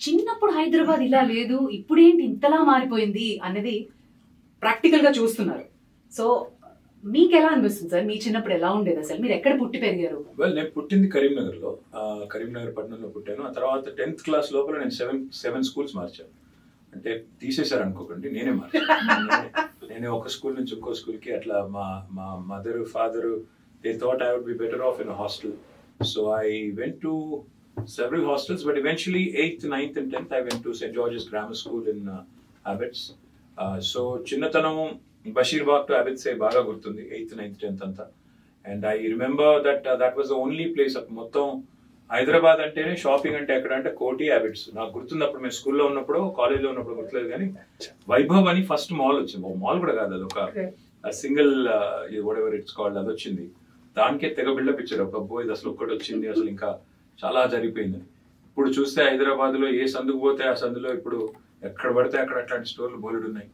చిన్నప్పుడు హైదరాబాద్ ఇలా లేదు, ఇప్పుడేంటి ఇంతలా మారిపోయింది అనేది ప్రాక్టికల్ గా చూస్తున్నారు. సో మీకు ఎలా అనిపిస్తుంది సార్? మీ చిన్నప్పుడు ఎలా ఉండేది అసలు? మీరు ఎక్కడ పుట్టి పెరిగారు? వెల్, నేను పుట్టింది కరీంనగర్లో, కరీంనగర్ పట్టణంలో పుట్టాను. ఆ తర్వాత 10th క్లాస్ లోపల నేను సెవెన్ స్కూల్స్ మార్చాను. అంటే తీసేశారు అనుకోకండి, నేనే మార్చాను. నేను ఒక స్కూల్ నుంచి ఇంకో స్కూల్కి అట్లా మా mother father they thought I would be better off in hostel. So I went to several hostels, but eventually 8th, 9th and 10th I went to St. George's Grammar School in Abbots. So చిన్నతనం Basheerbagh to Abids బాగా గుర్తుంది, 8th, 9th, 10th అంతా. And I remember that was the only place. మొత్తం హైదరాబాద్ అంటేనే shopping అంటే ఎక్కడ అంటే కోటి, అబిడ్స్. నాకు గుర్తుంది అప్పుడు మేము స్కూల్లో ఉన్నప్పుడు, కాలేజ్లో ఉన్నప్పుడు గుర్తులేదు కానీ వైభవ్ అని ఫస్ట్ మాల్ వచ్చింది. మాల్ కూడా కాదు, అది ఒక single what ever it's called, అది వచ్చింది. దానికే తెగ బిల్డప్ ఇచ్చారు, ఒక అబ్బో ఇది అసలు ఒక్కటి వచ్చింది, అసలు ఇంకా చాలా జరిగిపోయింది. ఇప్పుడు చూస్తే హైదరాబాద్ లో ఏ సందుకు పోతే ఆ సందులో ఇప్పుడు ఎక్కడ పడితే అక్కడ అట్లాంటి స్టోర్లు బోలెడు ఉన్నాయి.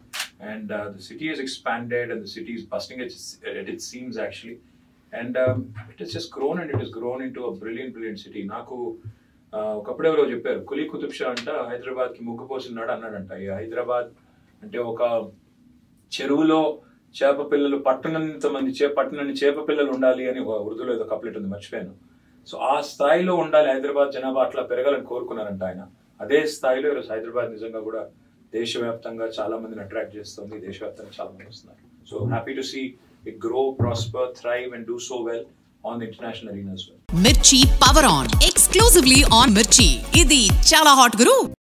And the city is expanded and the city is busting at its seams actually. And it has just grown and it has grown into a brilliant city. నాకు ఒకప్పుడు ఎవరో చెప్పారు, కులీ కుతుబ్ షా అంట హైదరాబాద్ కి ముగ్గు పోసినాడు అన్నాడంట. ఈ హైదరాబాద్ అంటే ఒక చెరువులో చేప పిల్లలు పట్టణాన్ని చేప పిల్లలు ఉండాలి అని ఉర్దూలో ఏదో కప్లెట్ ఉంది, మర్చిపోయాను. సో ఆ స్థాయిలో ఉండాలి హైదరాబాద్ జనాభా, అట్లా పెరగాలని కోరుకున్నారంట ఆయన. అదే స్థాయిలో ఈరోజు హైదరాబాద్ నిజంగా కూడా దేశవ్యాప్తంగా చాలా మందిని అట్రాక్ట్ చేస్తుంది, దేశవ్యాప్తంగా చాలా మంది వస్తున్నారు. So happy to see it grow, prosper, thrive and do so well on the international arena as well. Mirchi Power On exclusively on Mirchi. Idi chala hot guru.